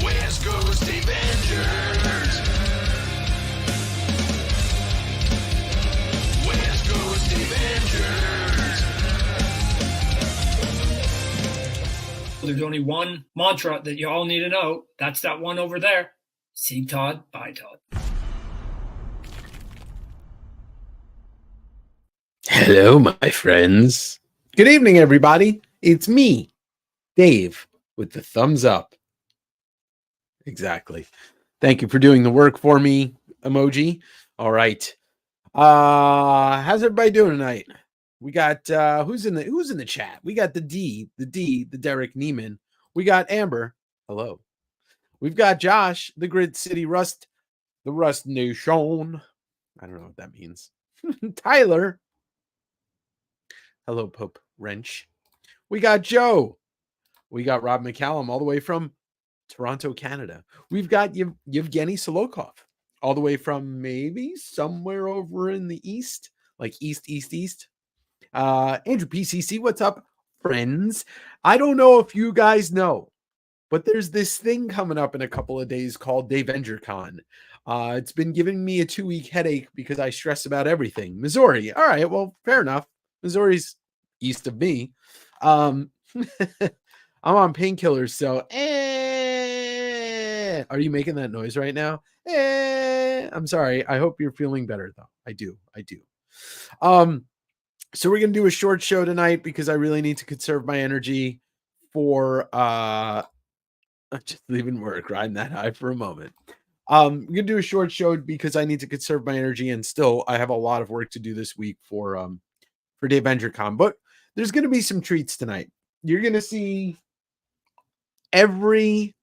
West Coast Davengers. West Coast Davengers. There's only one mantra that you all need to know. That's that one over there. See Todd, bye Todd. Hello, my friends. Good evening, everybody. It's me, Dave, with the thumbs up. Exactly. Thank you for doing the work for me, emoji. All right. How's everybody doing tonight? We got who's in the chat? We got the Derek Neiman. We got Amber. Hello. We've got Josh, the Grid City Rust, the Rust Nation. I don't know what that means. Tyler. Hello, Pope Wrench. We got Joe. We got Rob McCallum all the way from Toronto, Canada. We've got Yevgeny Solokov all the way from maybe somewhere over in the east, like east. Andrew PCC, what's up, friends? I don't know if you guys know, but there's this thing coming up in a couple of days called DAVENGER Con. It's been giving me a 2-week headache because I stress about everything. Missouri. All right, well, fair enough. Missouri's east of me. I'm on painkillers, so are you making that noise right now? I'm sorry. I hope you're feeling better though. I do. So we're gonna do a short show tonight because I really need to conserve my energy for just leaving work, riding that high for a moment. We're gonna do a short show because I need to conserve my energy, and still I have a lot of work to do this week for DAVENGER Con. But there's gonna be some treats tonight. You're gonna see every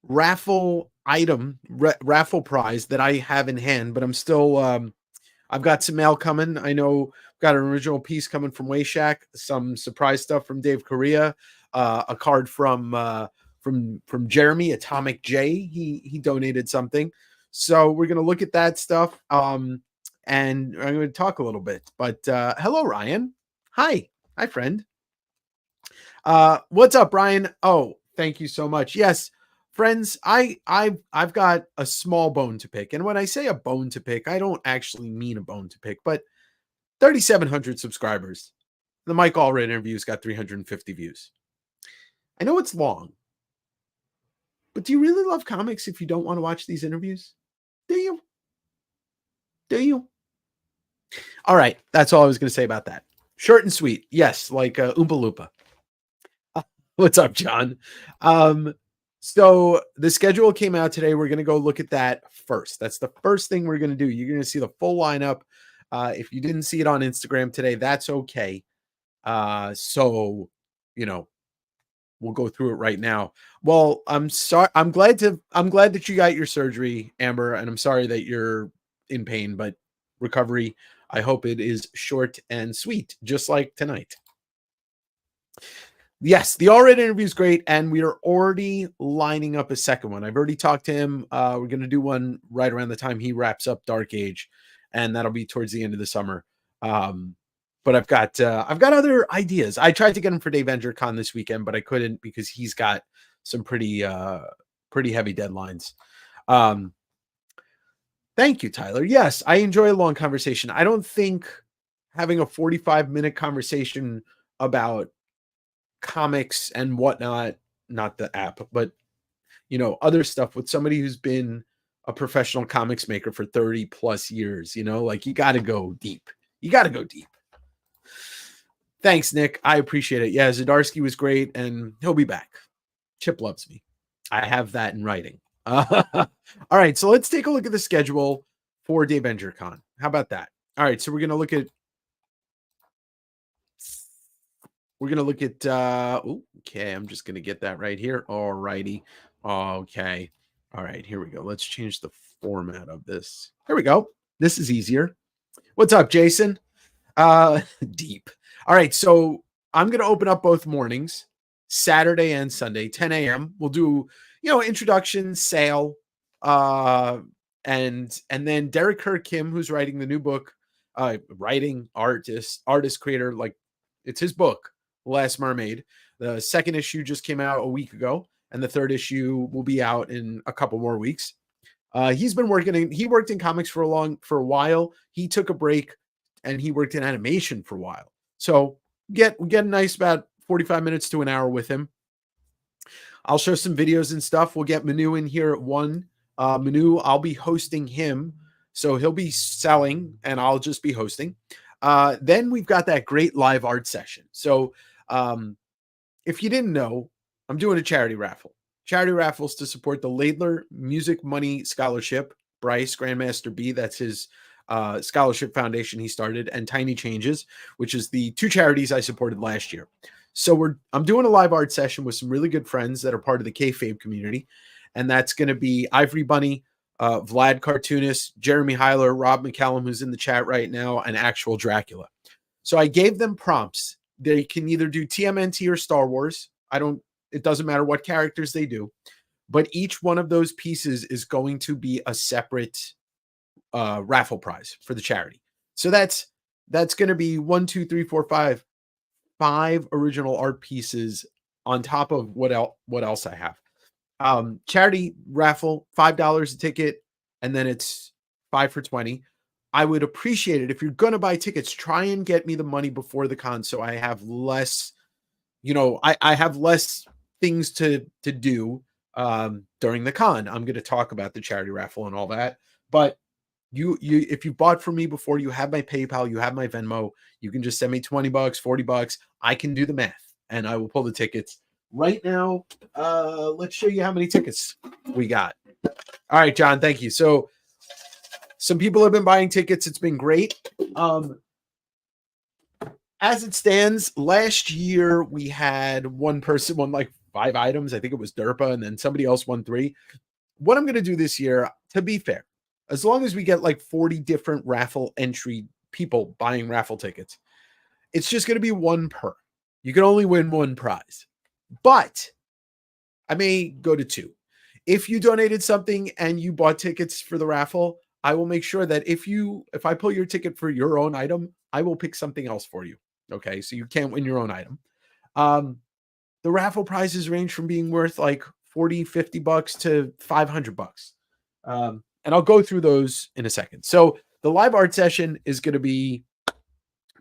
raffle item, raffle prize that I have in hand, but I'm still I've got some mail coming. I know I've got an original piece coming from Wayshack, some surprise stuff from Dave Correa, a card from Jeremy Atomic J. He donated something. So we're gonna look at that stuff. And I'm gonna talk a little bit. But hello, Ryan. Hi, friend. What's up, Ryan? Oh, thank you so much. Yes, friends, I've got a small bone to pick. And when I say a bone to pick, I don't actually mean a bone to pick, but 3,700 subscribers. The Mike Allred interview's got 350 views. I know it's long, but do you really love comics if you don't want to watch these interviews? Do you? All right, that's all I was going to say about that. Short and sweet. Yes, like Oompa Loompa. What's up, John? So the schedule came out today. We're going to go look at that first. That's the first thing we're going to do. You're going to see the full lineup. If you didn't see it on Instagram today, that's okay. So, we'll go through it right now. Well, I'm sorry. I'm glad that you got your surgery, Amber, and I'm sorry that you're in pain, but recovery, I hope it is short and sweet, just like tonight. Yes, the Allred interview is great, and we are already lining up a second one. I've already talked to him. We're going to do one right around the time he wraps up Dark Age, and that'll be towards the end of the summer. But I've got other ideas. I tried to get him for DAVENGER Con this weekend, but I couldn't because he's got some pretty heavy deadlines. Thank you, Tyler. Yes, I enjoy a long conversation. I don't think having a 45-minute conversation about comics and whatnot, not the app, but other stuff with somebody who's been a professional comics maker for 30 plus years, like you got to go deep. Thanks, Nick. I appreciate it. Yeah, Zdarsky was great, and he'll be back. Chip loves me. I have that in writing. All right, so let's take a look at the schedule for DAVENGER Con. How about that? All right, so we're gonna look at Okay, I'm just going to get that right here. All righty. Okay. All right, here we go. Let's change the format of this. Here we go. This is easier. What's up, Jason? Deep. All right, so I'm going to open up both mornings, Saturday and Sunday, 10 a.m. We'll do, introduction, sale, and then Derek Kerr Kim, who's writing the new book, writing artist creator, like it's his book, Last Mermaid. The second issue just came out a week ago, and the third issue will be out in a couple more weeks. He worked in comics for a while. He took a break and he worked in animation for a while. So we get a nice about 45 minutes to an hour with him. I'll show some videos and stuff. We'll get Manu in here at 1. Manu, I'll be hosting him. So he'll be selling and I'll just be hosting. Then we've got that great live art session. So if you didn't know, I'm doing a charity raffle. Charity raffles to support the Laidler Music Money Scholarship. Bryce, Grandmaster B, that's his scholarship foundation he started, and Tiny Changes, which is the 2 charities I supported last year. So I'm doing a live art session with some really good friends that are part of the kayfabe community, and that's going to be Ivory Bunny, Vlad Cartoonist, Jeremy Heiler, Rob McCallum, who's in the chat right now, and Actual Dracula. So I gave them prompts. They can either do TMNT or Star Wars. It doesn't matter what characters they do, but each one of those pieces is going to be a separate raffle prize for the charity. So that's going to be 5 original art pieces on top of what else I have. Charity raffle, $5 a ticket, and then it's 5 for 20. I would appreciate it if you're going to buy tickets, try and get me the money before the con so I have less, I have less things to do during the con. I'm going to talk about the charity raffle and all that, but you if you bought from me before, you have my PayPal, you have my Venmo, you can just send me $20, $40. I can do the math and I will pull the tickets right now. Let's show you how many tickets we got. All right, John, thank you. So some people have been buying tickets. It's been great. As it stands, last year we had one person won like 5 items. I think it was Derpa, and then somebody else won 3. What I'm going to do this year, to be fair, as long as we get like 40 different raffle entry people buying raffle tickets, it's just going to be 1 per. You can only win 1 prize, but I may go to 2. If you donated something and you bought tickets for the raffle, I will make sure that if I pull your ticket for your own item, I will pick something else for you. Okay, so you can't win your own item. The raffle prizes range from being worth like $40, $50 to $500. And I'll go through those in a second. So the live art session is going to be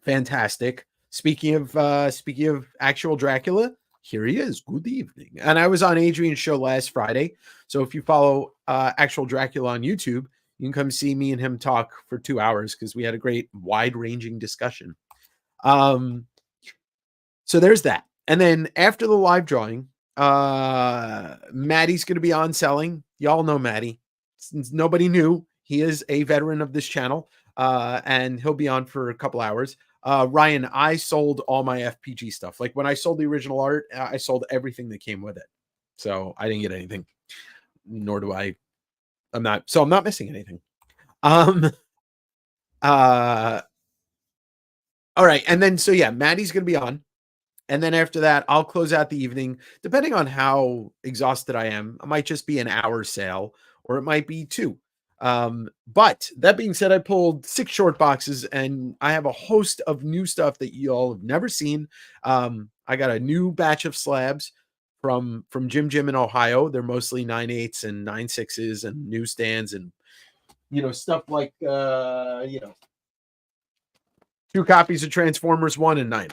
fantastic. Speaking of Actual Dracula, here he is. Good evening. And I was on Adrian's show last Friday. So if you follow Actual Dracula on YouTube, you can come see me and him talk for 2 hours because we had a great wide-ranging discussion. So there's that. And then after the live drawing, Maddie's going to be on selling. Y'all know Maddie. Since nobody knew, he is a veteran of this channel, and he'll be on for a couple hours. Ryan, I sold all my FPG stuff. Like when I sold the original art, I sold everything that came with it. So I didn't get anything, nor do I. I'm not missing anything. All right. And then, so yeah, Maddie's going to be on. And then after that, I'll close out the evening. Depending on how exhausted I am, it might just be an hour sale or it might be 2. But that being said, I pulled 6 short boxes and I have a host of new stuff that y'all have never seen. I got a new batch of slabs from Jim in Ohio. They're mostly 9/8s and 9/6s and newsstands and, stuff like, 2 copies of Transformers 1 and 9.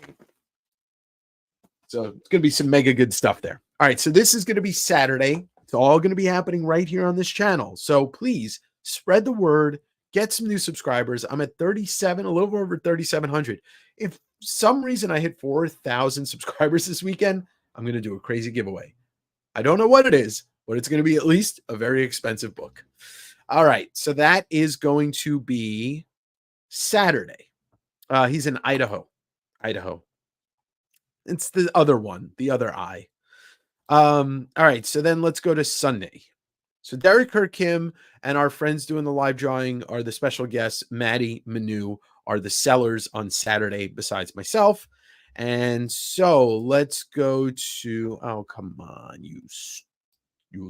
So it's going to be some mega good stuff there. All right. So this is going to be Saturday. It's all going to be happening right here on this channel. So please spread the word, get some new subscribers. I'm at 37, a little over 3,700. If some reason I hit 4,000 subscribers this weekend, I'm going to do a crazy giveaway. I don't know what it is, but it's going to be at least a very expensive book. All right. So that is going to be Saturday. He's in Idaho. It's the other one, the other eye. All right, so then let's go to Sunday. So Derek Kirk Kim and our friends doing the live drawing are the special guests. Maddie Manu are the sellers on Saturday besides myself. And so let's go to, oh, come on, you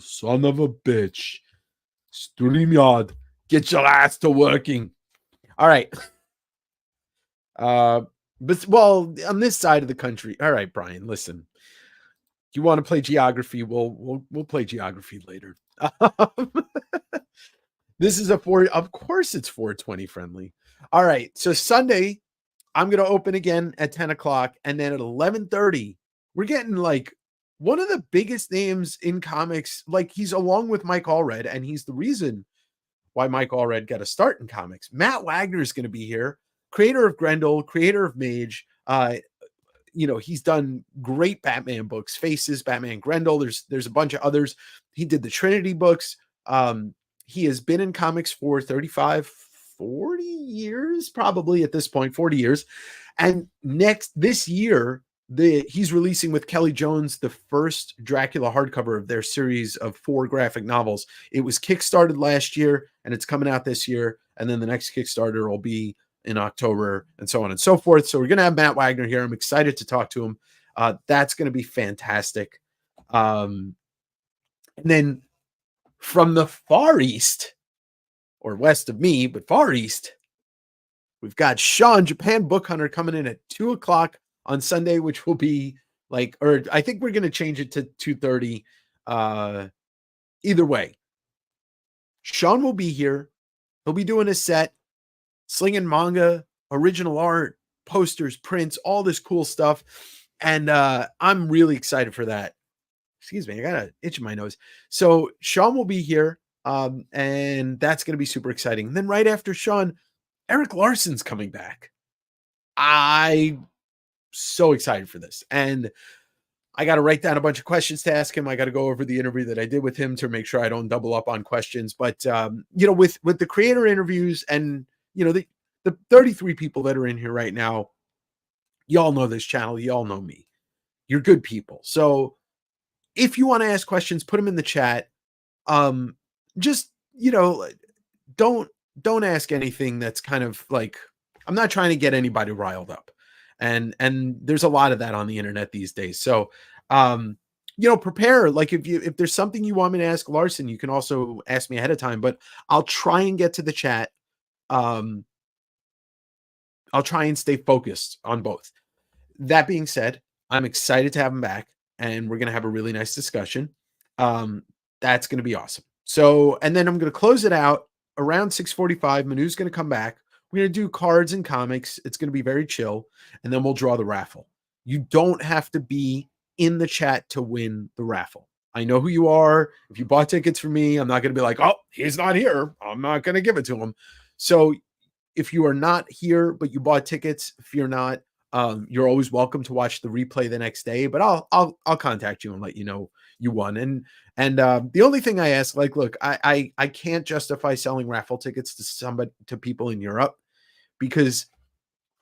son of a bitch. StreamYard, get your ass to working. All right. But well, on this side of the country. All right, Brian, listen. You want to play geography? We'll play geography later. This is of course it's 420 friendly. All right. So Sunday, I'm gonna open again at 10 o'clock, and then at 11:30, we're getting like one of the biggest names in comics. Like he's along with Mike Allred, and he's the reason why Mike Allred got a start in comics. Matt Wagner is going to be here, creator of Grendel, creator of Mage. He's done great Batman books, Faces, Batman Grendel. There's a bunch of others. He did the Trinity books. He has been in comics for 35, 40 years, probably at this point, 40 years. And this year, he's releasing with Kelly Jones the first Dracula hardcover of their series of 4 graphic novels. It was kickstarted last year, and it's coming out this year. And then the next Kickstarter will be in October, and so on and so forth. So we're going to have Matt Wagner here. I'm excited to talk to him. That's going to be fantastic. And then from the far east, or west of me, but far east, we've got Sean, Japan Book Hunter, coming in at 2 o'clock on Sunday, which will be like, or I think we're going to change it to 2:30. Either way, Sean will be here. He'll be doing a set, slinging manga, original art, posters, prints, all this cool stuff. And I'm really excited for that. Excuse me, I got an itch in my nose. So Sean will be here, and that's going to be super exciting. And then right after Sean, Eric Larson's coming back. I'm so excited for this. And I got to write down a bunch of questions to ask him. I got to go over the interview that I did with him to make sure I don't double up on questions. But, with the creator interviews and, the 33 people that are in here right now, y'all know this channel. Y'all know me. You're good people. So if you want to ask questions, put them in the chat. Just, don't ask anything that's kind of like, I'm not trying to get anybody riled up. And there's a lot of that on the internet these days. So, prepare. Like if there's something you want me to ask Larson, you can also ask me ahead of time, but I'll try and get to the chat. I'll try and stay focused on both. That being said, I'm excited to have him back, and we're going to have a really nice discussion. That's going to be awesome. So, and then I'm going to close it out around 6:45. Manu's going to come back. We're going to do cards and comics. It's going to be very chill. And then we'll draw the raffle. You don't have to be in the chat to win the raffle. I know who you are. If you bought tickets for me, I'm not going to be like, oh, he's not here, I'm not going to give it to him. So if you are not here, but you bought tickets, fear not. You're always welcome to watch the replay the next day, but I'll contact you and let you know you won. And the only thing I ask, like, look, I can't justify selling raffle tickets to people in Europe, because,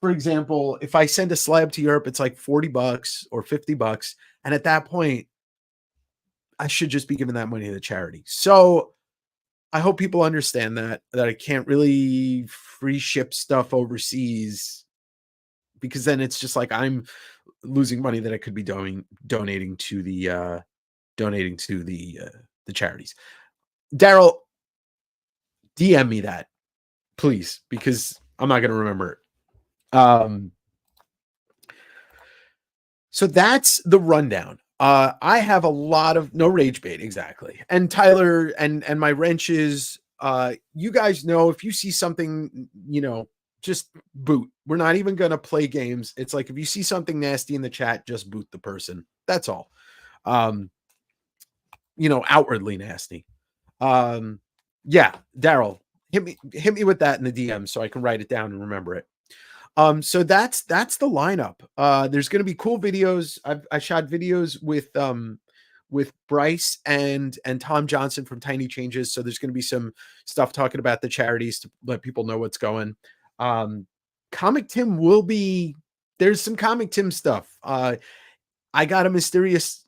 for example, if I send a slab to Europe, it's like $40 or $50. And at that point, I should just be giving that money to the charity. So I hope people understand that I can't really free ship stuff overseas, because then it's just like I'm losing money that I could be donating to the charities. Daryl, DM me that, please, because I'm not going to remember it. So that's the rundown. I have a lot of no rage bait, exactly. And Tyler and my wrenches, you guys know, if you see something, just boot. We're not even going to play games. It's like, if you see something nasty in the chat, just boot the person. That's all. Outwardly nasty. Yeah, Daryl, hit me with that in the DM so I can write it down and remember it. So that's the lineup. There's going to be cool videos. I shot videos with Bryce and Tom Johnson from Tiny Changes. So there's going to be some stuff talking about the charities to let people know what's going. Comic Tim will be, there's some Comic Tim stuff. I got a mysterious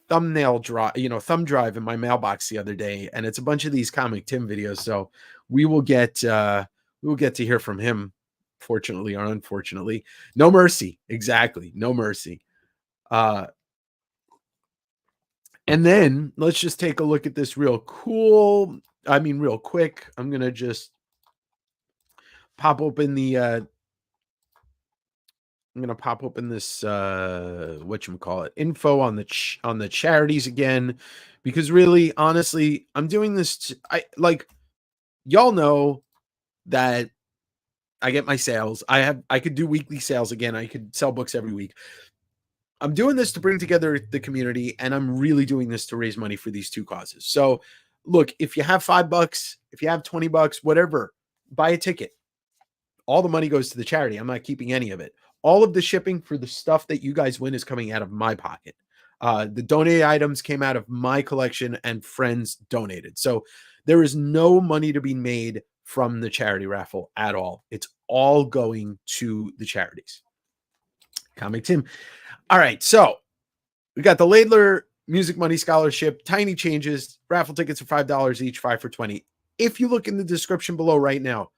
thumb drive in my mailbox the other day, and it's a bunch of these Comic Tim videos. So we will get to hear from him, fortunately or unfortunately. No mercy. Exactly. No mercy. And then let's just take a look at this real quick. I'm going to just pop open the I'm going to pop open this info on the charities again, because really, honestly, I'm doing this y'all know that I get my sales. I could do weekly sales again. I could sell books every week. I'm doing this to bring together the community, and I'm really doing this to raise money for these two causes. So look, if you have $5, if you have $20, whatever, buy a ticket. All the money goes to the charity. I'm not keeping any of it. All of the shipping for the stuff that you guys win is coming out of my pocket. The donated items came out of my collection and friends donated. So there is no money to be made from the charity raffle at all. It's all going to the charities. Comic Tim. All right, so we got the Laidler Music Money Scholarship, tiny changes. Raffle tickets are $5 each, 5 for 20. If you look in the description below right now,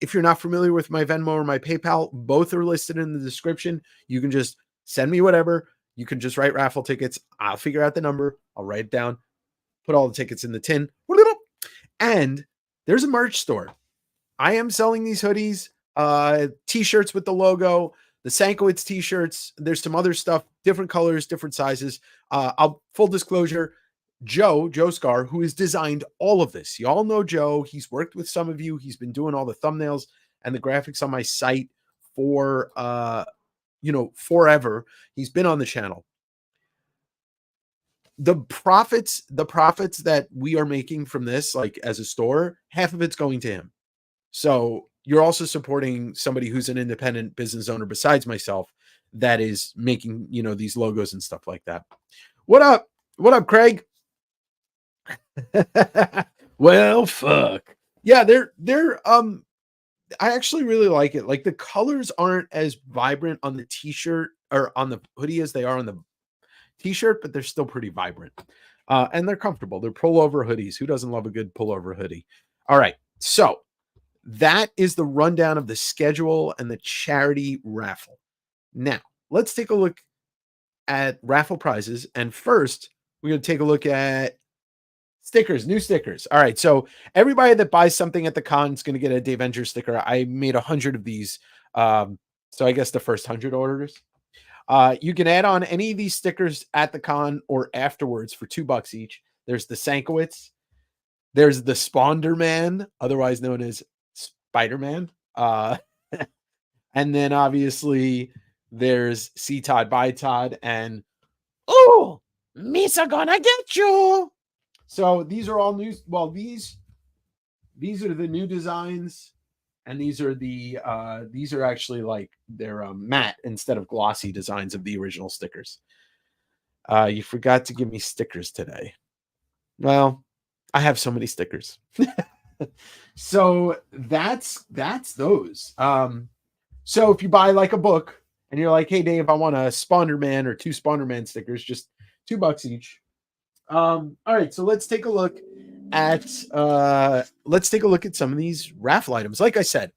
if you're not familiar with my Venmo or my PayPal, both are listed in the description. You can just send me whatever. You can just write raffle tickets. I'll figure out the number. I'll write it down, put all the tickets in the tin. And there's a merch store. I am selling these hoodies, t-shirts with the logo, the Sankowitz t-shirts. There's some other stuff, different colors, different sizes. Full disclosure, Joe Scar, who has designed all of this. Y'all know Joe. He's worked with some of you. He's been doing all the thumbnails and the graphics on my site for, forever. He's been on the channel. The profits that we are making from this, like as a store, half of it's going to him. So you're also supporting somebody who's an independent business owner besides myself that is making, these logos and stuff like that. What up? What up, Craig? Well, fuck. Yeah, they're I actually really like it. Like the colors aren't as vibrant on the t-shirt or on the hoodie as they are on the t-shirt, but they're still pretty vibrant. And they're comfortable. They're pullover hoodies. Who doesn't love a good pullover hoodie? All right. So that is the rundown of the schedule and the charity raffle. Now, let's take a look at raffle prizes. And first, we're going to take a look at stickers, new stickers. All right. So everybody that buys something at the con is going to get a DAVENGER sticker. I made 100 of these. So I guess the first 100 orders. You can add on any of these stickers at the con or afterwards for $2 each. There's the Sankowitz. There's the Sponderman, otherwise known as Spider-Man. And then obviously there's C Todd by Todd and oh, Misa gonna get you. So these are all new. Well, these are the new designs, and these are actually like they're matte instead of glossy designs of the original stickers. You forgot to give me stickers today. Well, I have so many stickers. So that's those. So if you buy like a book and you're like, hey Dave, I want a Sponderman or 2 Sponderman stickers, just $2 each. All right, so let's take a look at some of these raffle items. Like I said,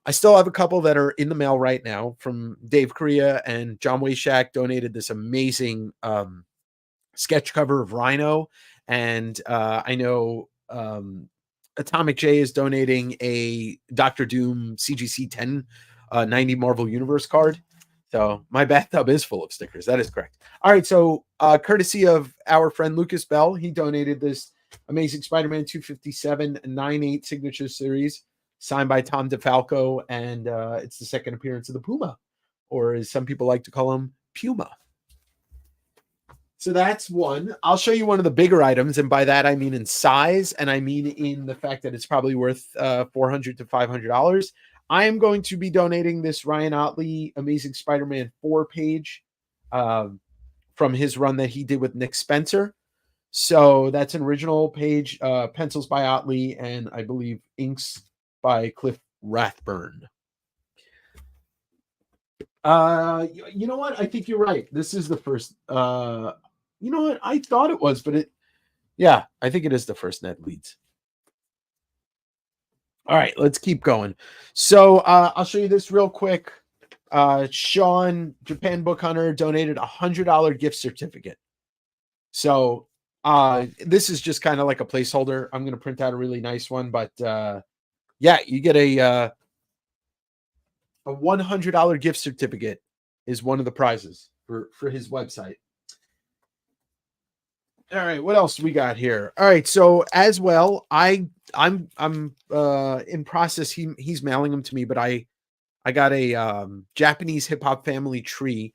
I still have a couple that are in the mail right now from Dave Korea, and John Wayshak donated this amazing sketch cover of Rhino, and I know Atomic J is donating a Doctor Doom CGC 1090 Marvel Universe card. So my bathtub is full of stickers. That is correct. All right. So courtesy of our friend Lucas Bell, he donated this Amazing Spider-Man 257 9/8 signature series signed by Tom DeFalco. And it's the second appearance of the Puma, or as some people like to call him, Puma. So that's one. I'll show you one of the bigger items. And by that, I mean in size. And I mean in the fact that it's probably worth $400 to $500. I am going to be donating this Ryan Otley Amazing Spider-Man 4 page from his run that he did with Nick Spencer. So that's an original page, pencils by Otley, and I believe inks by Cliff Rathburn. You know what? I think you're right. This is the first. You know what? I thought it was, but yeah, I think it is the first net leads. All right, let's keep going. So I'll show you this real quick. Sean, Japan Book Hunter, donated $100 gift certificate. So this is just kind of like a placeholder. I'm going to print out a really nice one, but yeah, you get a $100 gift certificate is one of the prizes for his website. All right, what else we got here? All right, so as well, I'm in process. He's mailing them to me, but I got a Japanese hip hop family tree.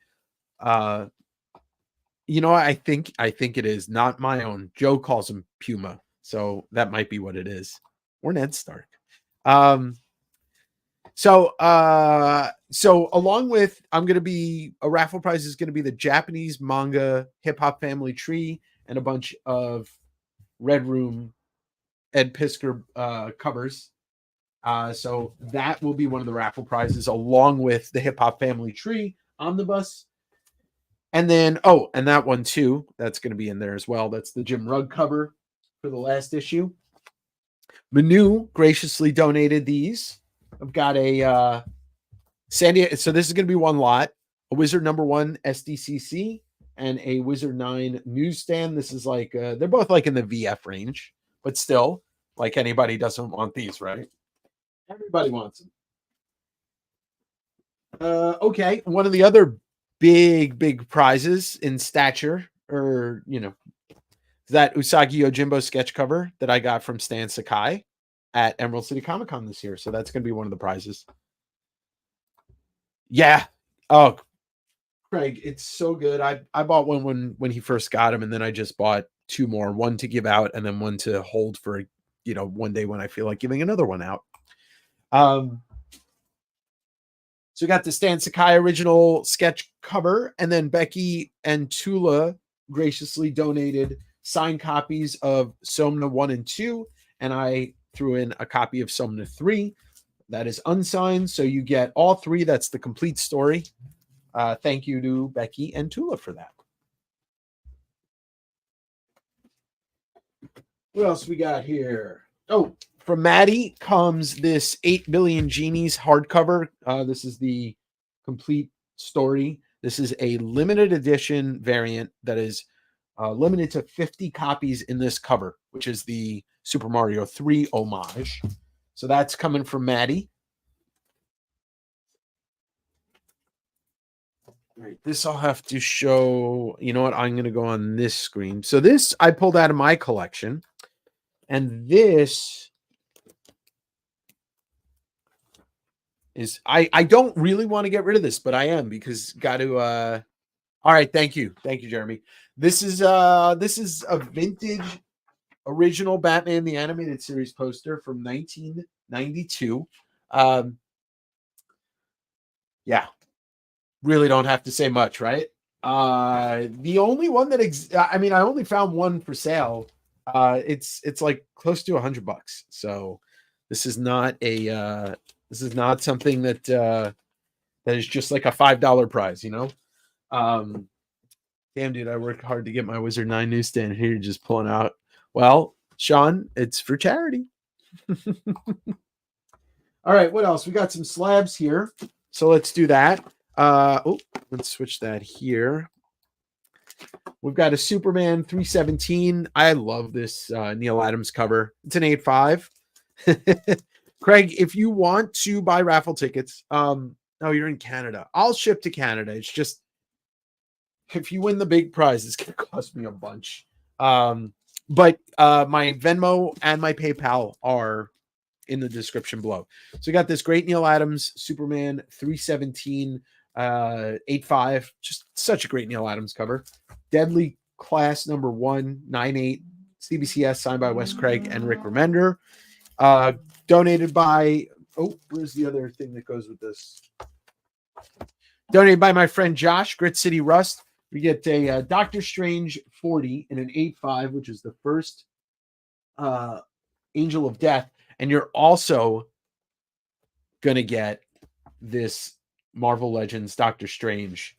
You know, I think it is not my own. Joe calls him Puma, so that might be what it is, or Ned Stark. So along with, I'm going to be, a raffle prize is going to be the Japanese manga hip hop family tree and a bunch of Red Room Ed Pisker covers. So that will be one of the raffle prizes, along with the hip hop family tree omnibus. And then, and that one too, that's going to be in there as well. That's the Jim Rugg cover for the last issue. Manu graciously donated these. I've got a San Diego. So this is going to be one lot, a Wizard #1 SDCC and a Wizard 9 newsstand. This is like, they're both like in the VF range, but still, like, anybody doesn't want these, right? Everybody wants them. Okay. One of the other big prizes in stature, or, you know, that Usagi Yojimbo sketch cover that I got from Stan Sakai at Emerald City Comic Con this year. So that's going to be one of the prizes. Yeah. Oh, Craig, it's so good. I bought one when he first got him, and then I just bought two more, one to give out and then one to hold for, you know, one day when I feel like giving another one out. So we got the Stan Sakai original sketch cover, and then Becky and Tula graciously donated signed copies of Somna 1 and 2, and I threw in a copy of Somna 3 that is unsigned, so you get all three. That's the complete story. Thank you to Becky and Tula for that. What else we got here? Oh, from Maddie comes this 8 Billion Genies hardcover. This is the complete story. This is a limited edition variant that is limited to 50 copies in this cover, which is the Super Mario 3 homage. So that's coming from Maddie. All right, this I'll have to show. You know what? I'm going to go on this screen. So this I pulled out of my collection. And this is, I don't really want to get rid of this, but I am, because got to all right, thank you, Jeremy. This is a vintage original Batman the Animated Series poster from 1992. Yeah, really don't have to say much, right? The only one that I mean, I only found one for sale. It's like close to $100. So this is not something that that is just like a $5 prize, you know. Damn, dude, I worked hard to get my Wizard 9 newsstand. Here you're just pulling out. Well, Sean, it's for charity. All right, what else? We got some slabs here, so let's do that. Let's switch that here. We've got a Superman 317. I love this Neil Adams cover. It's an 8.5. Craig, if you want to buy raffle tickets, you're in Canada. I'll ship to Canada. It's just, if you win the big prize, it's going to cost me a bunch. But my Venmo and my PayPal are in the description below. So we got this great Neil Adams Superman 317 8.5. Just such a great Neil Adams cover. Deadly Class number 198 CBCS, signed by Wes Craig and Rick Remender. Donated by, where's the other thing that goes with this? Donated by my friend Josh, Grit City Rust. We get a Doctor Strange 40 in an 8.5, which is the first Angel of Death. And you're also going to get this Marvel Legends Doctor Strange.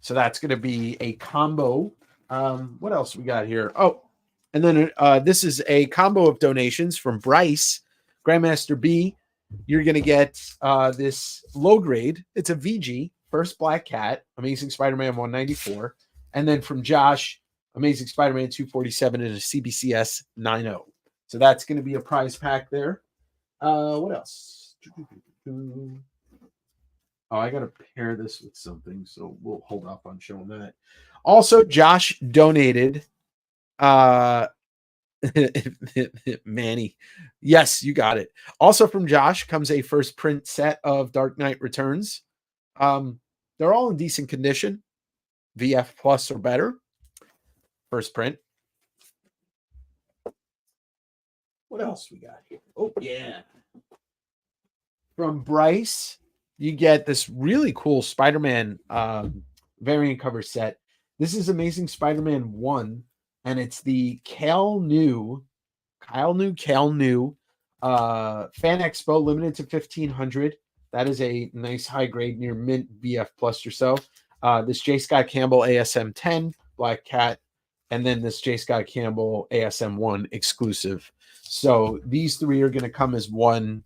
So that's going to be a combo. What else we got here? Oh, and then this is a combo of donations from Bryce, Grandmaster B. You're going to get this low grade. It's a VG, First Black Cat, Amazing Spider-Man 194. And then from Josh, Amazing Spider-Man 247 and a CBCS 90. So that's going to be a prize pack there. What else? Oh, I got to pair this with something, so we'll hold off on showing that. Also, Josh donated Manny. Yes, you got it. Also from Josh comes a first print set of Dark Knight Returns. They're all in decent condition. VF plus or better. First print. What else we got here? Oh, yeah. From Bryce, you get this really cool Spider-Man variant cover set. This is Amazing Spider-Man 1, and it's the Kyle New Fan Expo limited to 1,500. That is a nice high grade near mint BF plus or so. This J. Scott Campbell ASM 10 Black Cat, and then this J. Scott Campbell ASM 1 exclusive. So these three are going to come as one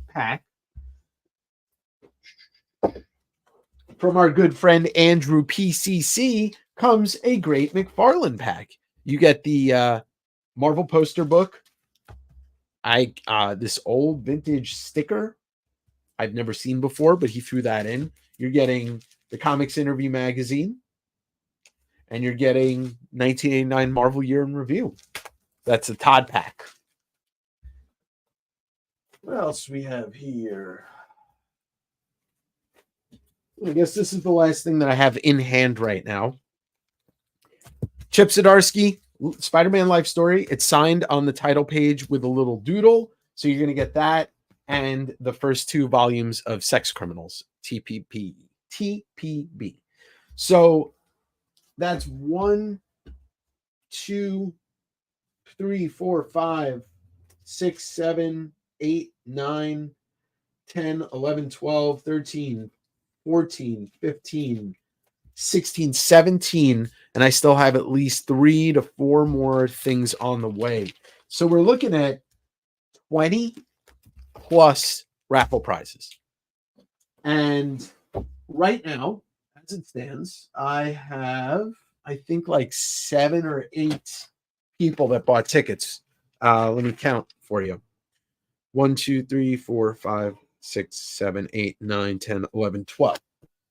pack. From our good friend Andrew PCC comes a great McFarlane pack. You get the Marvel poster book. This old vintage sticker I've never seen before, but he threw that in. You're getting the Comics Interview magazine, and you're getting 1989 Marvel Year in Review. That's a Todd pack. What else we have here? I guess this is the last thing that I have in hand right now. Chip Zdarsky, Spider-Man Life Story. It's signed on the title page with a little doodle. So you're going to get that and the first 2 volumes of Sex Criminals, TPB. So that's 1, 2, 3, 4, 5, 6, 7, 8, 9, 10, 11, 12, 13, 14, 15, 16, 17, and I still have at least 3 to 4 more things on the way. So we're looking at 20 plus raffle prizes. And right now, as it stands, I have, I think, like 7 or 8 people that bought tickets. Let me count for you. 1, 2, 3, 4, 5, 6, 7, 8, 9, 10, 11, 12.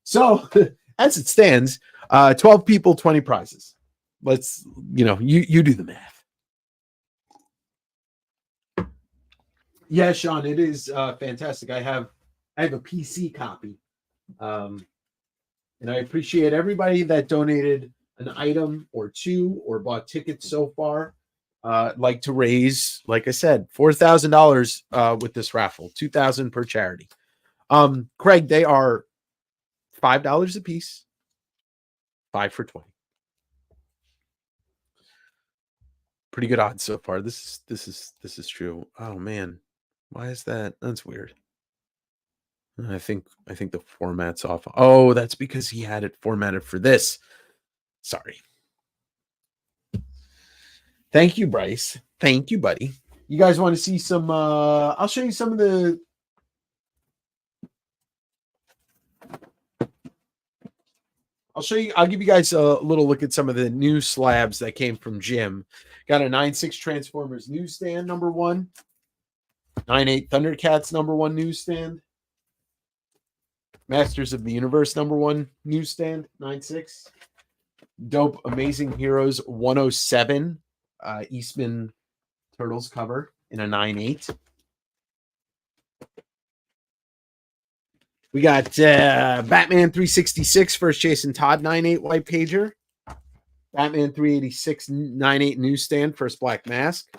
So as it stands, 12 people, 20 prizes. Let's, you do the math. Yeah, Sean, it is fantastic. I have a PC copy. And I appreciate everybody that donated an item or 2 or bought tickets so far. I'd like to raise, like I said, $4,000 with this raffle, $2,000 per charity. Craig, they are $5 a piece, 5 for 20. Pretty good odds so far. This is true. Oh man, why is that? That's weird. I think the format's off. Oh, that's because he had it formatted for this. Sorry. Thank you, Bryce. Thank you, buddy. You guys want to see some I'll show you some of the I'll give you guys a little look at some of the new slabs that came from Jim. Got a 9.6 Transformers newsstand, number 1. 9.8 Thundercats, number 1 newsstand. Masters of the Universe, number 1 newsstand, 9.6. Dope Amazing Heroes 107 Eastman Turtles cover in a 9.8. We got Batman 366 First Jason Todd 9.8 white pager. Batman 386 9.8 newsstand First Black Mask.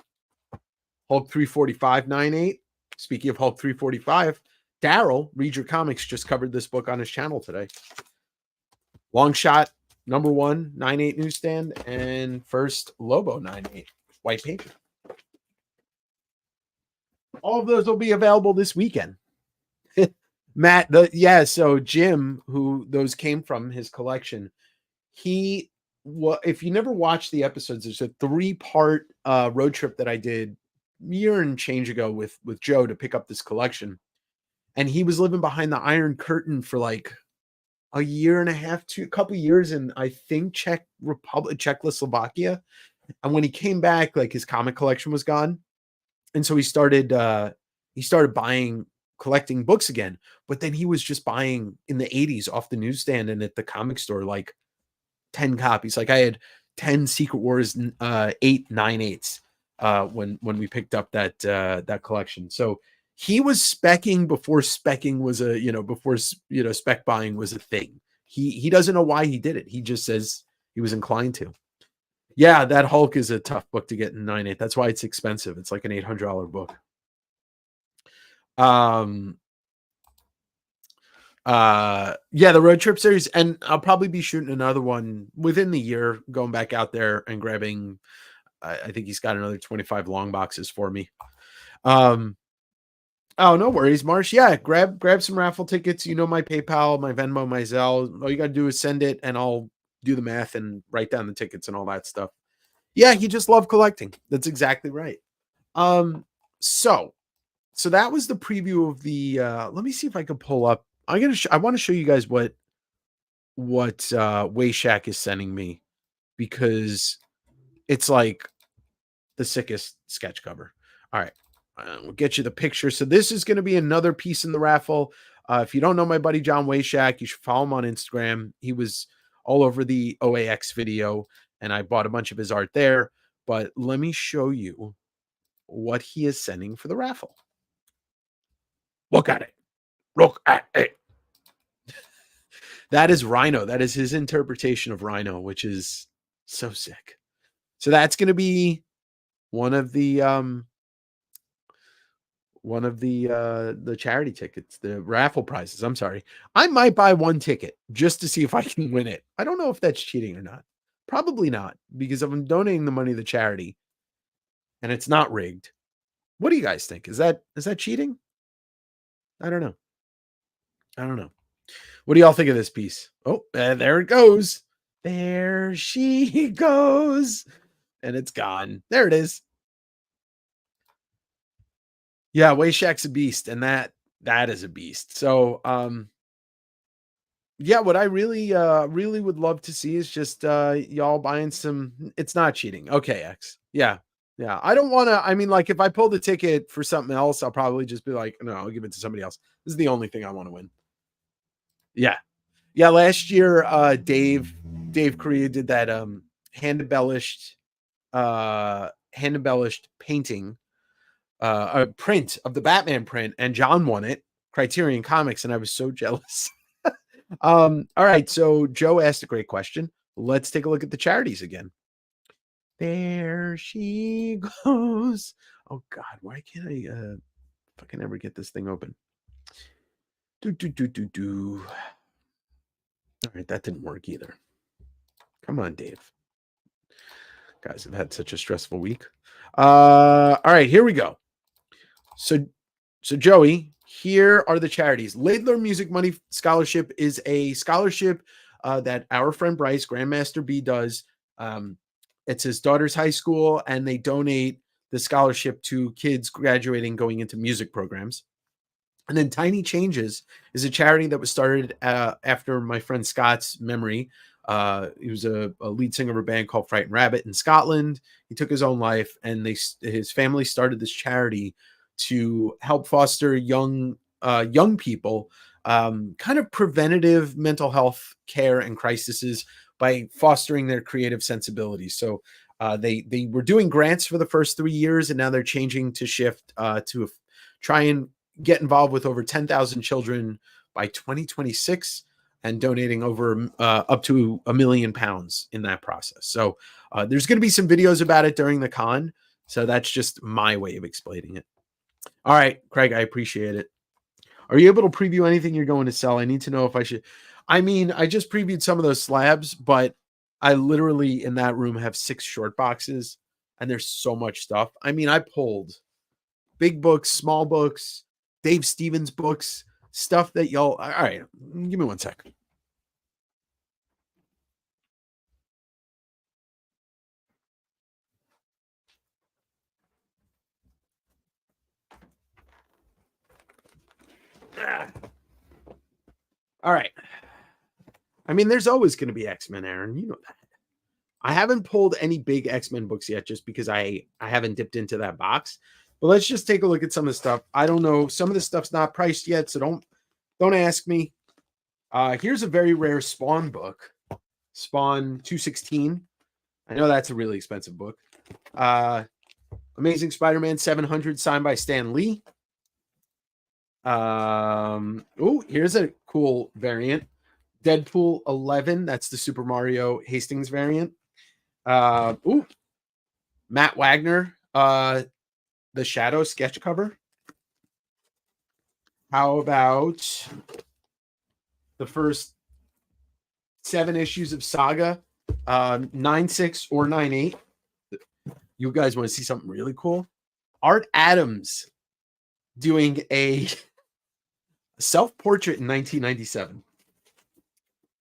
Hulk 345 9.8. Speaking of Hulk 345, Daryl, Read Your Comics, just covered this book on his channel today. Long Shot number 1 9.8 newsstand and First Lobo 9.8 white pager. All of those will be available this weekend. Matt, so Jim, who those came from, his collection, if you never watched the episodes, there's a 3-part road trip that I did a year and change ago with Joe to pick up this collection. And he was living behind the Iron Curtain for like a year and a half, a couple years in, I think, Czechoslovakia. And when he came back, like his comic collection was gone. And so he started collecting books again. But then he was just buying in the 80s off the newsstand and at the comic store, like 10 copies. Like I had 10 Secret Wars 898s when we picked up that collection. So he was specking before specking was spec buying was a thing. He doesn't know why he did it. He just says he was inclined to. Yeah, that Hulk is a tough book to get in 9.8. That's why it's expensive. It's like an $800 book. The road trip series, and I'll probably be shooting another one within the year, going back out there and grabbing, I think he's got another 25 long boxes for me. Oh, no worries, Marsh. Yeah, grab some raffle tickets. You know, my PayPal, my Venmo, my Zelle. All you got to do is send it and I'll do the math and write down the tickets and all that stuff. Yeah, he just loved collecting. That's exactly right. So that was the preview of the let me see if I can pull up. I want to show you guys what Wayshack is sending me, because it's like the sickest sketch cover. All right. We'll get you the picture. So this is going to be another piece in the raffle. If you don't know my buddy John Wayshack, you should follow him on Instagram. He was all over the OAX video, and I bought a bunch of his art there. But let me show you what he is sending for the raffle. Look at it. Look at it. That is Rhino. That is his interpretation of Rhino, which is so sick. So that's going to be one of the charity tickets, the raffle prizes. I'm sorry. I might buy one ticket just to see if I can win it. I don't know if that's cheating or not. Probably not, because if I'm donating the money to charity and it's not rigged. What do you guys think? Is that cheating? I don't know. What do y'all think of this piece? Oh, there it goes. There she goes. And it's gone. There it is. Yeah, Wayshack's a beast, and that is a beast. So, yeah, what I really would love to see is just y'all buying some. It's not cheating. Okay, X. Yeah. I don't want to. I mean, like, if I pull the ticket for something else, I'll probably just be like, no, I'll give it to somebody else. This is the only thing I want to win. Yeah. Last year, Dave Korea did that hand embellished painting, a print of the Batman print, and John won it, Criterion Comics, and I was so jealous. All right, so Joe asked a great question. Let's take a look at the charities again. There she goes. Oh God, why can't I fucking ever get this thing open? All right, that didn't work either. Come on, Dave. Guys, I've had such a stressful week. All right, here we go. So Joey, here are the charities. Laidler Music Money Scholarship is a scholarship that our friend Bryce, Grandmaster B, does. It's his daughter's high school, and they donate the scholarship to kids graduating, going into music programs. And then Tiny Changes is a charity that was started after my friend Scott's memory. He was a lead singer of a band called Frightened Rabbit in Scotland. He took his own life, and his family started this charity to help foster young people, kind of preventative mental health care and crises by fostering their creative sensibilities. So they were doing grants for the first 3 years, and now they're changing to shift to try and get involved with over 10,000 children by 2026 and donating over up to £1 million in that process. So there's going to be some videos about it during the con. So that's just my way of explaining it. All right, Craig, I appreciate it. Are you able to preview anything you're going to sell? I need to know if I should. I mean, I just previewed some of those slabs, but I literally in that room have 6 short boxes, and there's so much stuff. I mean, I pulled big books, small books, Dave Stevens books, stuff that y'all. All right, give me 1 second. All right. I mean, there's always going to be X-Men, Aaron. You know that. I haven't pulled any big X-Men books yet just because I haven't dipped into that box. But let's just take a look at some of the stuff. I don't know. Some of the stuff's not priced yet, so don't ask me. Here's a very rare Spawn book. Spawn 216. I know that's a really expensive book. Amazing Spider-Man 700 signed by Stan Lee. Oh, here's a cool variant. Deadpool 11. That's the Super Mario Hastings variant. Matt Wagner, the Shadow sketch cover. How about the first 7 issues of Saga, 9.6 or 9.8? You guys want to see something really cool? Art Adams doing a self-portrait in 1997.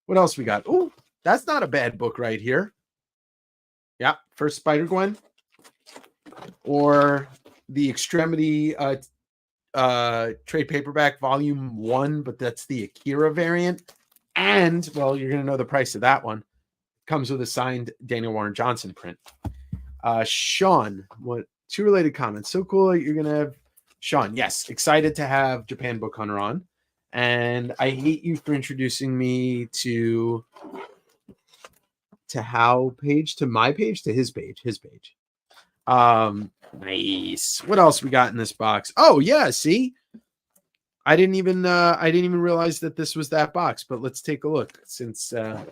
What else we got? Oh, that's not a bad book right here. Yeah, first Spider-Gwen. Or the Extremity trade paperback volume 1, but that's the Akira variant. And, well, you're going to know the price of that one. Comes with a signed Daniel Warren Johnson print. Sean, what 2 related comments? So cool that you're going to have Sean. Yes, excited to have Japan Book Hunter on. And I hate you for introducing me to how page? To my page? To his page. His page. Nice. What else we got in this box? Oh yeah, see? I didn't even realize that this was that box, but let's take a look since Aaron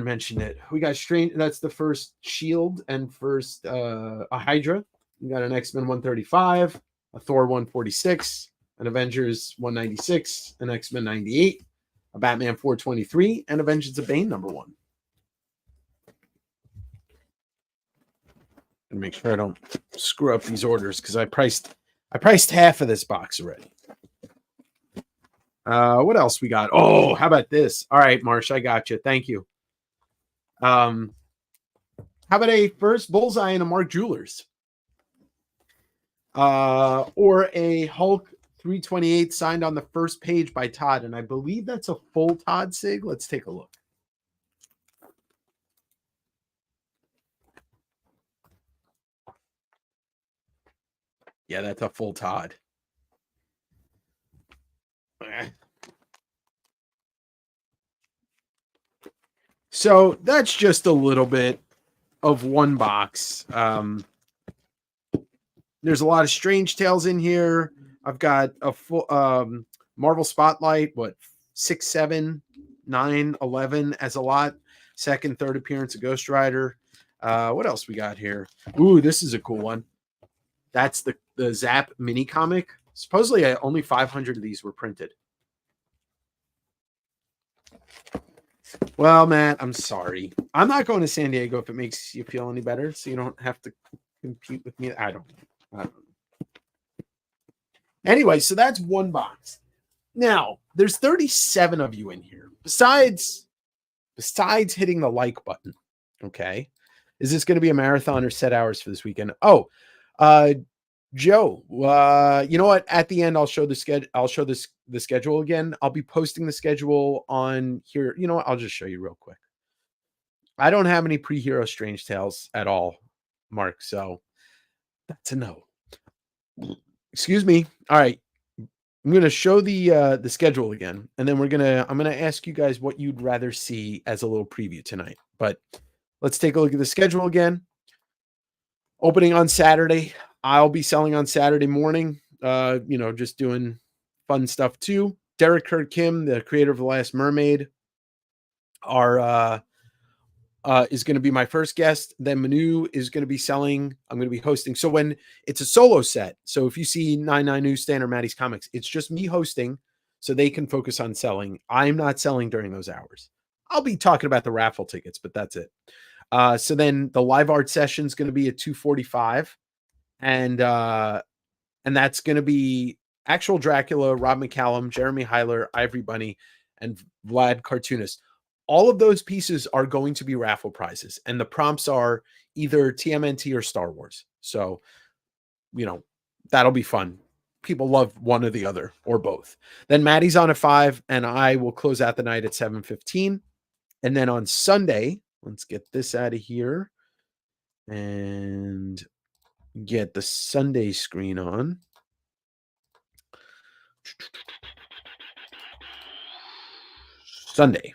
mentioned it. We got Strange. That's the first Shield and first a Hydra. We got an X-Men 135, a Thor 146, an Avengers 196, an X-Men 98, a Batman 423, and a Vengeance of Bane number 1. And make sure I don't screw up these orders because I priced half of this box already. What else we got? Oh, how about this? All right, Marsh, I got you. Thank you. How about a first Bullseye and a Mark Jewelers? Or a Hulk 328 signed on the first page by Todd, and I believe that's a full Todd sig. Let's take a look. Yeah, that's a full Todd. So that's just a little bit of one box. There's a lot of Strange Tales in here. I've got a full Marvel Spotlight, 6, 7, 9, 11 as a lot. Second, third appearance of Ghost Rider. What else we got here? Ooh, this is a cool one. That's the Zap mini comic. Supposedly only 500 of these were printed. Well, Matt, I'm sorry. I'm not going to San Diego if it makes you feel any better, so you don't have to compete with me. I don't know. Anyway, so that's one box. Now, there's 37 of you in here. Besides hitting the like button, okay? Is this going to be a marathon or set hours for this weekend? Oh, Joe, you know what? At the end, I'll show the schedule. I'll show the schedule again. I'll be posting the schedule on here. You know what? I'll just show you real quick. I don't have any pre-hero Strange Tales at all, Mark. So that's a no. Excuse me. All right. I'm going to show the schedule again, and then I'm going to ask you guys what you'd rather see as a little preview tonight. But let's take a look at the schedule again. Opening on Saturday. I'll be selling on Saturday morning. Just doing fun stuff too. Derek Kurt Kim, the creator of The Last Mermaid, is going to be my first guest. Then Manu is going to be selling. I'm going to be hosting. So when it's a solo set, so if you see 99 Newsstand or Maddie's Comics, it's just me hosting so they can focus on selling. I'm not selling during those hours. I'll be talking about the raffle tickets, but that's it. So then the live art session is going to be at 2:45, and that's going to be Actual Dracula, Rob McCallum, Jeremy Heiler, Ivory Bunny, and Vlad Cartoonist. All of those pieces are going to be raffle prizes, and the prompts are either TMNT or Star Wars. So, that'll be fun. People love one or the other or both. Then Maddie's on at 5, and I will close out the night at 7:15. And then on Sunday, let's get this out of here and get the Sunday screen on. Sunday.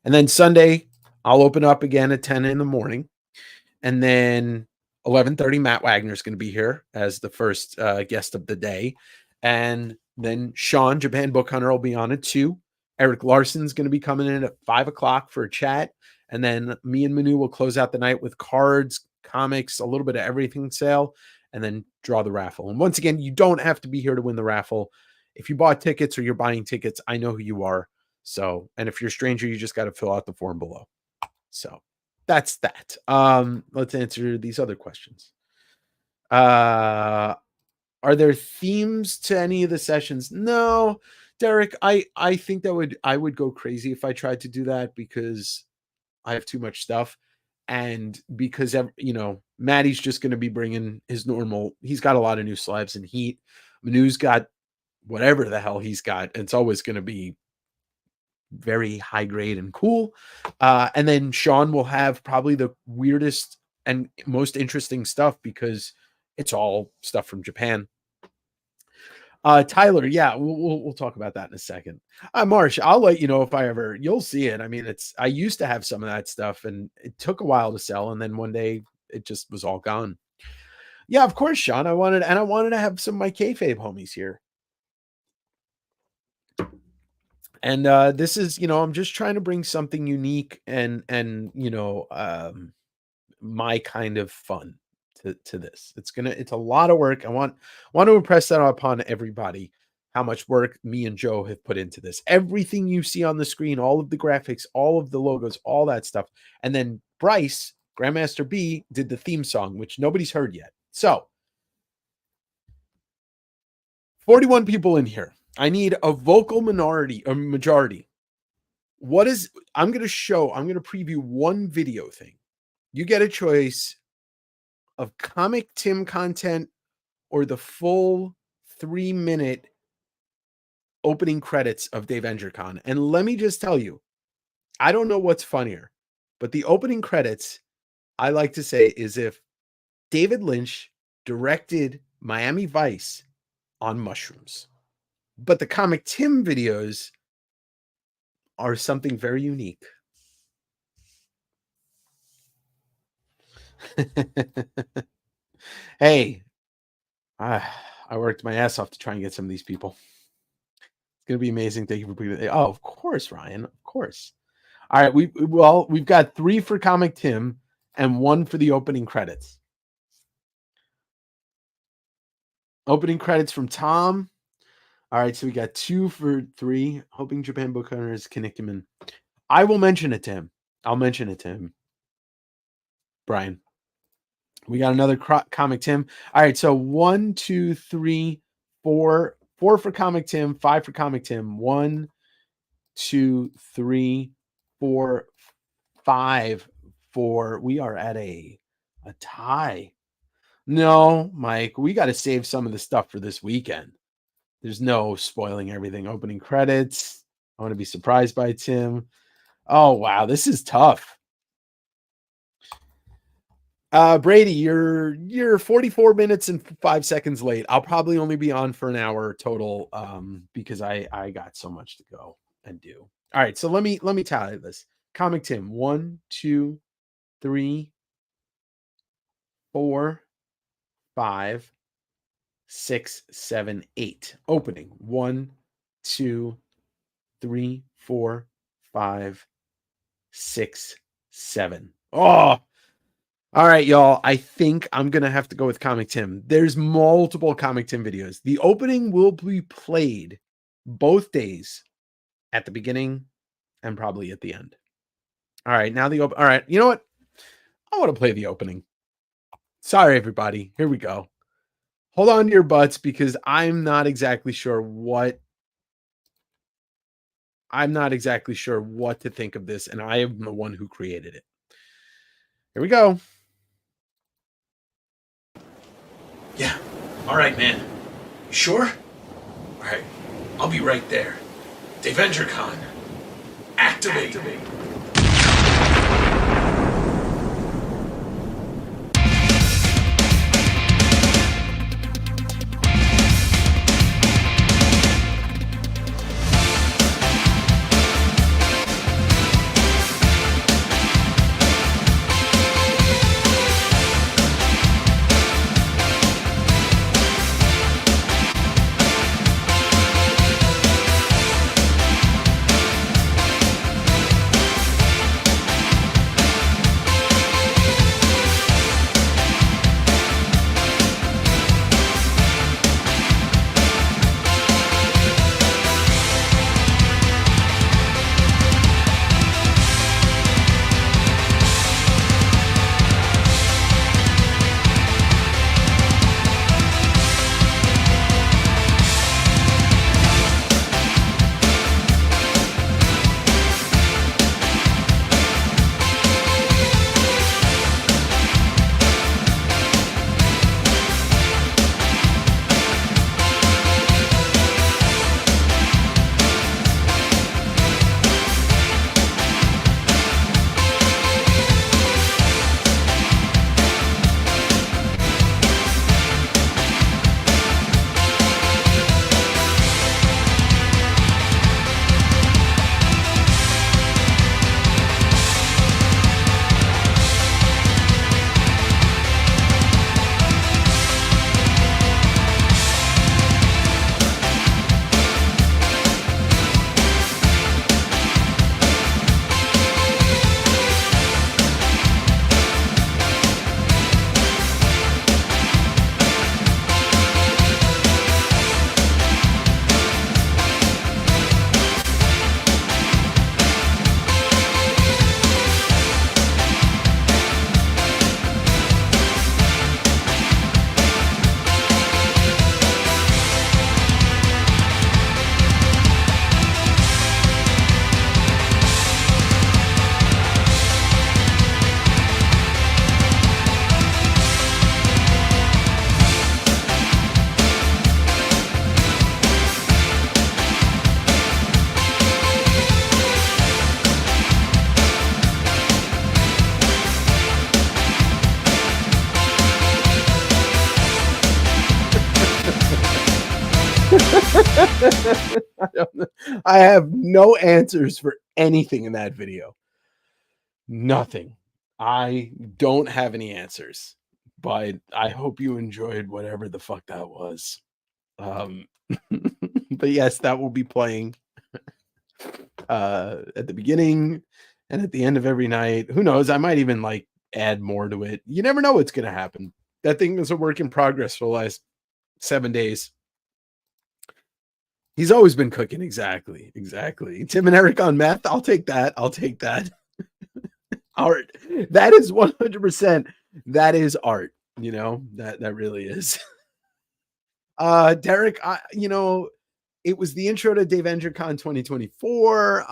And then Sunday, I'll open up again at 10 in the morning. And then 11:30, Matt Wagner is going to be here as the first guest of the day. And then Sean, Japan Book Hunter, will be on at 2. Eric Larson's going to be coming in at 5 o'clock for a chat. And then me and Manu will close out the night with cards, comics, a little bit of everything sale, and then draw the raffle. And once again, you don't have to be here to win the raffle. If you bought tickets or you're buying tickets, I know who you are. So, and if you're a stranger, you just got to fill out the form below. So that's that. Let's answer these other questions. Are there themes to any of the sessions? No, Derek, I think I would go crazy if I tried to do that because I have too much stuff. And because, Maddie's just going to be bringing his normal, he's got a lot of new slabs and heat. Manu's got whatever the hell he's got. It's always going to be very high grade and cool. And then Sean will have probably the weirdest and most interesting stuff because it's all stuff from Japan. Tyler, yeah, we'll talk about that in a second. Marsh, I'll let you know if you'll see it. I mean, I used to have some of that stuff and it took a while to sell. And then one day it just was all gone. Yeah, of course, Sean, I wanted to have some of my kayfabe homies here. And this is, I'm just trying to bring something unique and my kind of fun to this. It's a lot of work. I want to impress that upon everybody how much work me and Joe have put into this. Everything you see on the screen, all of the graphics, all of the logos, all that stuff. And then Bryce, Grandmaster B, did the theme song, which nobody's heard yet. So 41 people in here. I need a vocal majority. I'm going to preview one video thing. You get a choice of Comic Tim content or the full 3-minute opening credits of Davenger Con. And let me just tell you, I don't know what's funnier, but the opening credits, I like to say, is if David Lynch directed Miami Vice on mushrooms. But the Comic Tim videos are something very unique. Hey, I worked my ass off to try and get some of these people. It's going to be amazing. Thank you for putting it. Oh, of course, Ryan. Of course. All right. We've got 3 for Comic Tim and 1 for the opening credits. Opening credits from Tom. All right. So we got 2 for 3. Hoping Japan Book Hunters connect him in. I will mention it to him. I'll mention it to him. Brian. We got another Comic Tim. All right. So 1, 2, 3, 4. 4 for Comic Tim, 5 for Comic Tim. 1, 2, 3, 4, 5 for. We are at a tie. No, Mike, we got to save some of the stuff for this weekend. There's no spoiling everything. Opening credits. I want to be surprised by Tim. Oh, wow. This is tough. Brady, you're 44 minutes and 5 seconds late. I'll probably only be on for an hour total because I got so much to go and do. All right, so let me tally this. Comic Tim, 1, 2, 3, 4, 5, 6, 7, 8. Opening 1, 2, 3, 4, 5, 6, 7. Oh, all right, y'all. I think I'm going to have to go with Comic Tim. There's multiple Comic Tim videos. The opening will be played both days at the beginning and probably at the end. All right, now all right, you know what? I want to play the opening. Sorry, everybody. Here we go. hold on to your butts because I'm not exactly sure what to think of this, and I am the one who created it. Here we go. Yeah. All right, man. You sure? All right. I'll be right there. DavengerCon. Activate. I have no answers for anything in that video. Nothing. I don't have any answers, but I hope you enjoyed whatever the fuck that was. But yes, that will be playing at the beginning and at the end of every night. Who knows? I might even like add more to it. You never know what's going to happen. That thing was a work in progress for the last 7 days. He's always been cooking. Exactly. Tim and Eric on meth. I'll take that. Art. That is 100%. That is art. You know, that really is. Derek, it was the intro to DavengerCon 2024.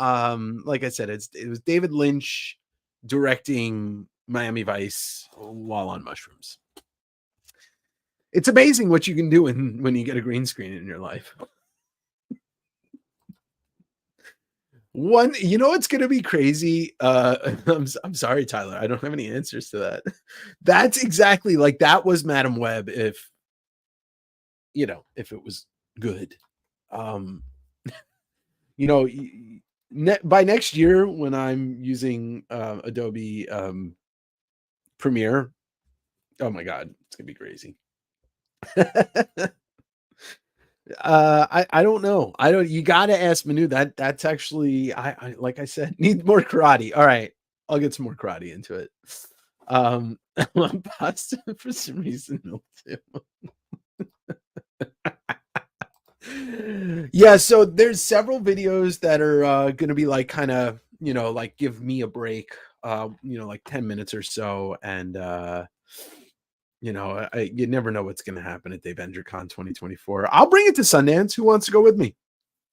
Like I said, it was David Lynch directing Miami Vice while on mushrooms. It's amazing what you can do when you get a green screen in your life. It's going to be crazy. I'm sorry, Tyler. I don't have any answers to that. That's exactly like that was Madam Web if it was good. By next year when I'm using Adobe Premiere, oh my God, it's going to be crazy. I don't know. You got to ask Manu. That's actually, I like I said, need more karate. All right. I'll get some more karate into it. Pasta for some reason. Yeah. So there's several videos that are going to be like, kind of, like give me a break, like 10 minutes or so. And, you never know what's going to happen at Davenger Con 2024. I'll bring it to Sundance. Who wants to go with me?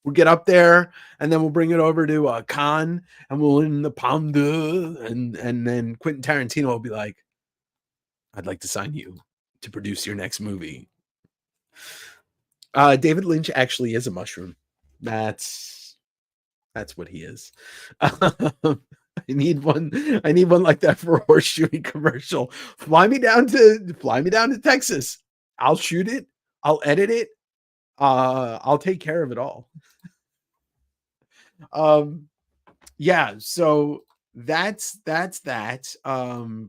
We'll get up there, and then we'll bring it over to Cannes, and we'll in the Palme d'Or, and then Quentin Tarantino will be like, "I'd like to sign you to produce your next movie." David Lynch actually is a mushroom. That's what he is. I need one like that for a horseshoeing commercial. Fly me down to Texas. I'll shoot it. I'll edit it. I'll take care of it all. Yeah, so that's that. I'll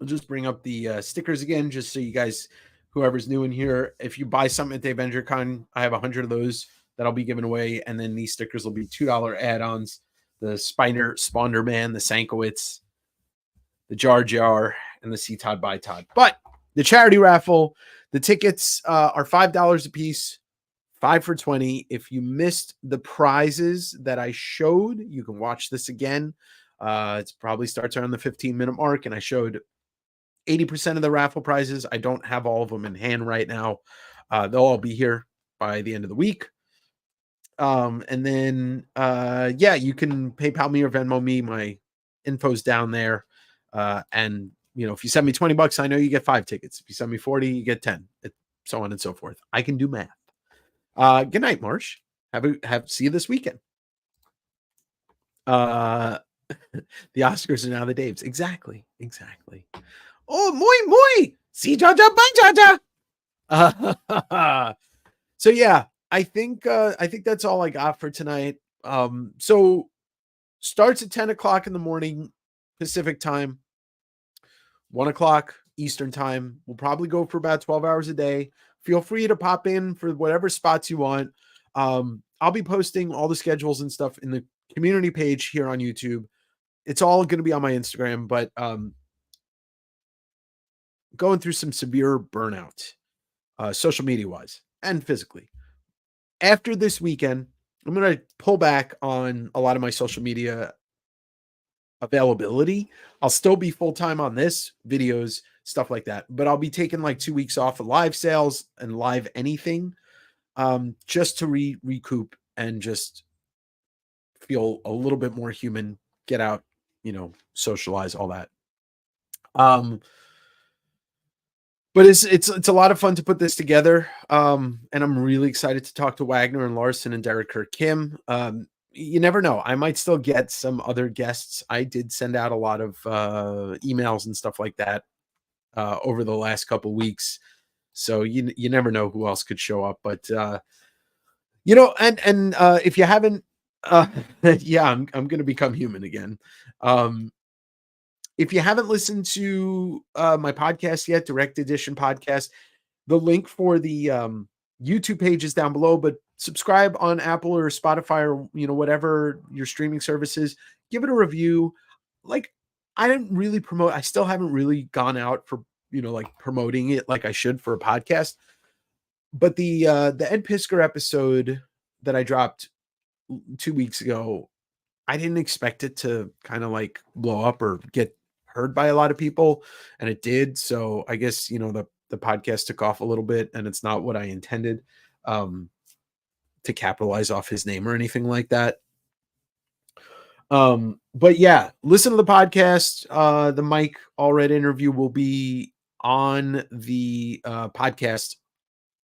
just bring up the stickers again, just so you guys, whoever's new in here, if you buy something at Davenger Con, I have 100 of those that I'll be giving away, and then these stickers will be $2 add-ons. The Spawner Man, the Sankowitz, the Jar Jar, and the C Todd by Todd. But the charity raffle, the tickets are $5 a piece, 5 for 20. If you missed the prizes that I showed, you can watch this again. It probably starts around the 15-minute mark, and I showed 80% of the raffle prizes. I don't have all of them in hand right now. They'll all be here by the end of the week. And then, you can PayPal me or Venmo me. My info's down there. And if you send me $20, I know you get 5 tickets. If you send me 40, you get 10, so on and so forth. I can do math. Good night, Marsh. See you this weekend. The Oscars are now the Daves. Exactly. Oh, muy. See, Jaja, bye, Jaja. So yeah, I think that's all I got for tonight. So starts at 10 o'clock in the morning Pacific time, 1 o'clock Eastern time. We'll probably go for about 12 hours a day. Feel free to pop in for whatever spots you want. I'll be posting all the schedules and stuff in the community page here on YouTube. It's all going to be on my Instagram, but going through some severe burnout, social media wise and physically. After this weekend, I'm going to pull back on a lot of my social media availability. I'll still be full-time on this, videos, stuff like that, but I'll be taking like 2 weeks off of live sales and live anything, just to recoup and just feel a little bit more human, get out, socialize, all that. But it's a lot of fun to put this together. And I'm really excited to talk to Wagner and Larson and Derek Kirk Kim. You never know. I might still get some other guests. I did send out a lot of emails and stuff like that over the last couple weeks. So you never know who else could show up. But and if you haven't, yeah, I'm going to become human again. If you haven't listened to my podcast yet, Direct Edition Podcast, the link for the YouTube page is down below, but subscribe on Apple or Spotify or, whatever your streaming service is. Give it a review. Like, I still haven't really gone out for, promoting it like I should for a podcast. But the Ed Pisker episode that I dropped 2 weeks ago, I didn't expect it to kind of like blow up or get heard by a lot of people, and it did. So I guess, the podcast took off a little bit, and it's not what I intended to capitalize off his name or anything like that. But yeah, listen to the podcast. The Mike Allred interview will be on the podcast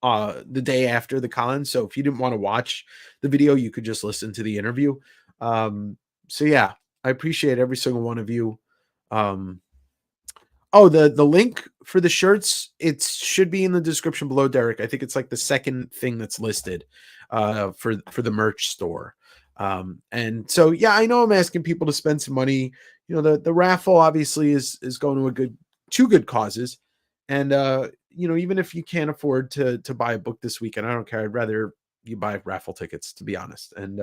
the day after the con. So if you didn't want to watch the video, you could just listen to the interview. So yeah, I appreciate every single one of you. The link for the shirts, it should be in the description below, Derek. I think it's like the second thing that's listed for the merch store. And so yeah, I know I'm asking people to spend some money. The raffle obviously is going to two good causes. And even if you can't afford to buy a book this weekend, I don't care. I'd rather you buy raffle tickets, to be honest. And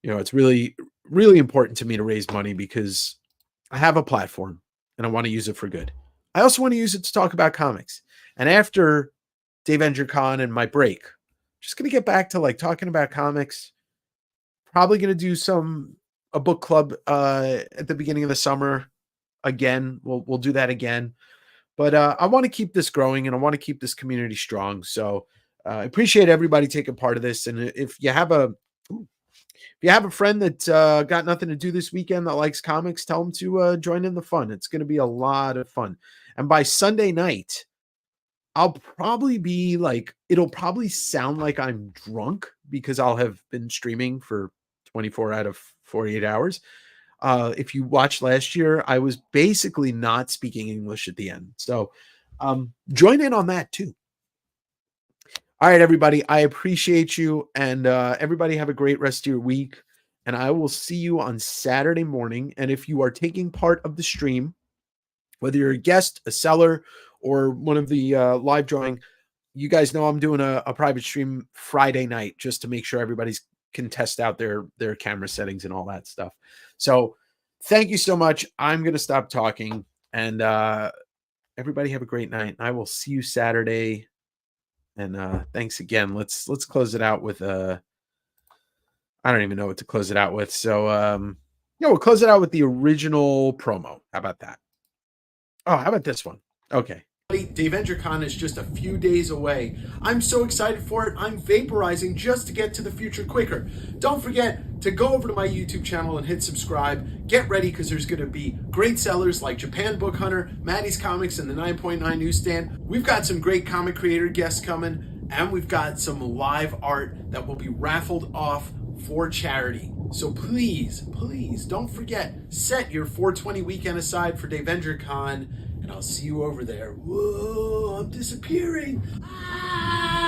it's really, really important to me to raise money because I have a platform and I want to use it for good. I also want to use it to talk about comics. And after Davenger Con and my break, just going to get back to like talking about comics. Probably going to do a book club at the beginning of the summer again. We'll do that again. But I want to keep this growing and I want to keep this community strong. So I appreciate everybody taking part of this. And if you have a friend that got nothing to do this weekend that likes comics, tell them to join in the fun. It's going to be a lot of fun. And by Sunday night, I'll probably be like, it'll probably sound like I'm drunk because I'll have been streaming for 24 out of 48 hours. If you watched last year, I was basically not speaking English at the end. So join in on that too. All right, everybody. I appreciate you. And everybody have a great rest of your week. And I will see you on Saturday morning. And if you are taking part of the stream, whether you're a guest, a seller, or one of the live drawing, you guys know I'm doing a private stream Friday night just to make sure everybody's can test out their camera settings and all that stuff. So thank you so much. I'm going to stop talking, and everybody have a great night. I will see you Saturday. And thanks again. Let's close it out with I don't even know what to close it out with. So yeah, we'll close it out with the original promo. How about that? Oh, how about this one? Okay. DavengerCon is just a few days away. I'm so excited for it. I'm vaporizing just to get to the future quicker. Don't forget to go over to my YouTube channel and hit subscribe. Get ready because there's going to be great sellers like Japan Book Hunter, Maddie's Comics, and the 9.9 newsstand. We've got some great comic creator guests coming, and we've got some live art that will be raffled off for charity. So please, please don't forget, set your 420 weekend aside for DavengerCon, and I'll see you over there. Whoa, I'm disappearing. Ah!